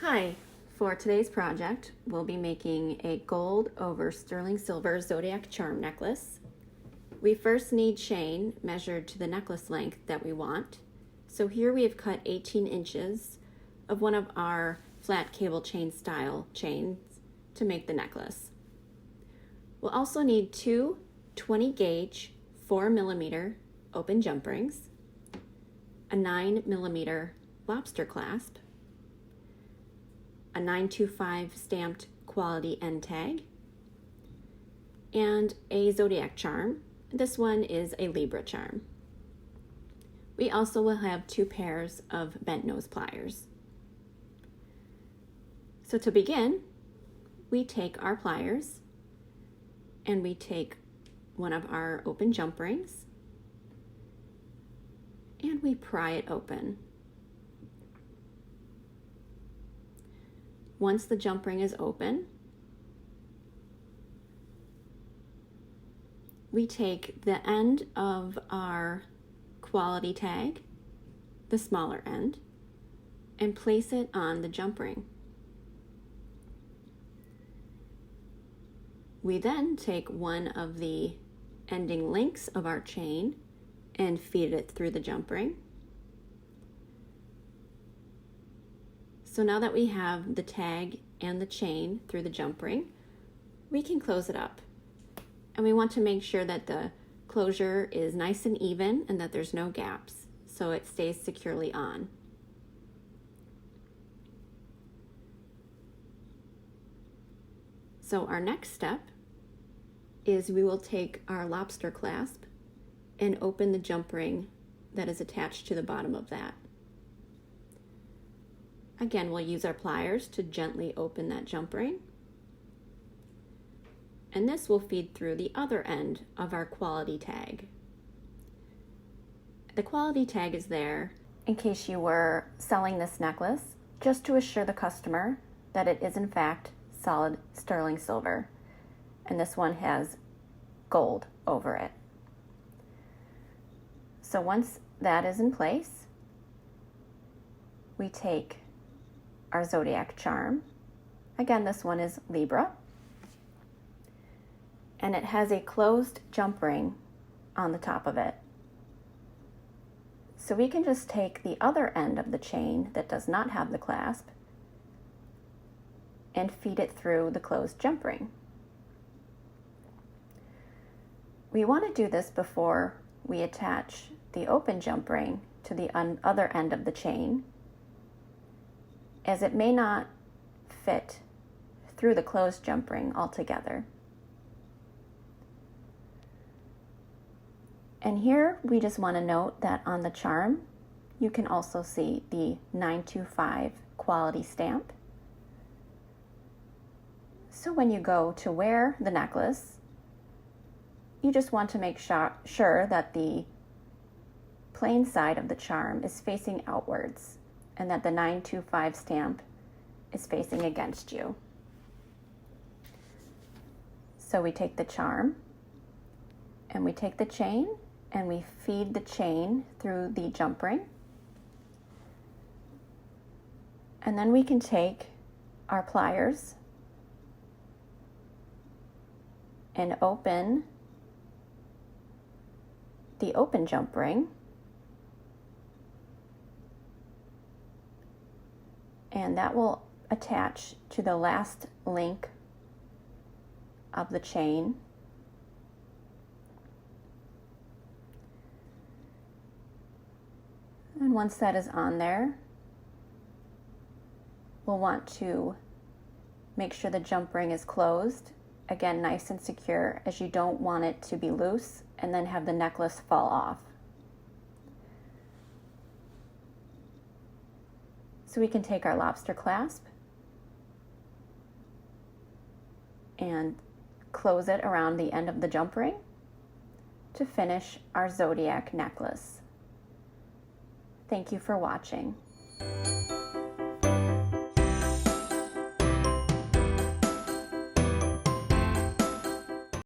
Hi, for today's project, we'll be making a gold over sterling silver Zodiac charm necklace. We first need chain measured to the necklace length that we want. So here we have cut 18 inches of one of our flat cable chain style chains to make the necklace. We'll also need two 20 gauge 4mm open jump rings, a 9mm lobster clasp, a 925 stamped quality end tag, and a Zodiac charm. This one is a Libra charm. We also will have 2 pairs of bent nose pliers. So to begin, we take our pliers and we take one of our open jump rings and we pry it open. Once the jump ring is open, we take the end of our quality tag, the smaller end, and place it on the jump ring. We then take one of the ending links of our chain and feed it through the jump ring. So now that we have the tag and the chain through the jump ring, we can close it up. And we want to make sure that the closure is nice and even and that there's no gaps, so it stays securely on. So our next step is we will take our lobster clasp and open the jump ring that is attached to the bottom of that. Again, we'll use our pliers to gently open that jump ring. And this will feed through the other end of our quality tag. The quality tag is there in case you were selling this necklace, just to assure the customer that it is in fact solid sterling silver. And this one has gold over it. So once that is in place, we take our Zodiac charm. Again, this one is Libra. And it has a closed jump ring on the top of it. So we can just take the other end of the chain that does not have the clasp and feed it through the closed jump ring. We want to do this before we attach the open jump ring to the other end of the chain, as it may not fit through the closed jump ring altogether. And here we just want to note that on the charm, you can also see the 925 quality stamp. So when you go to wear the necklace, you just want to make sure that the plain side of the charm is facing outwards and that the 925 stamp is facing against you. So we take the charm and we take the chain and we feed the chain through the jump ring. And then we can take our pliers and open the open jump ring. And that will attach to the last link of the chain. And once that is on there, we'll want to make sure the jump ring is closed. Again, nice and secure, as you don't want it to be loose and then have the necklace fall off. So we can take our lobster clasp and close it around the end of the jump ring to finish our Zodiac necklace. Thank you for watching.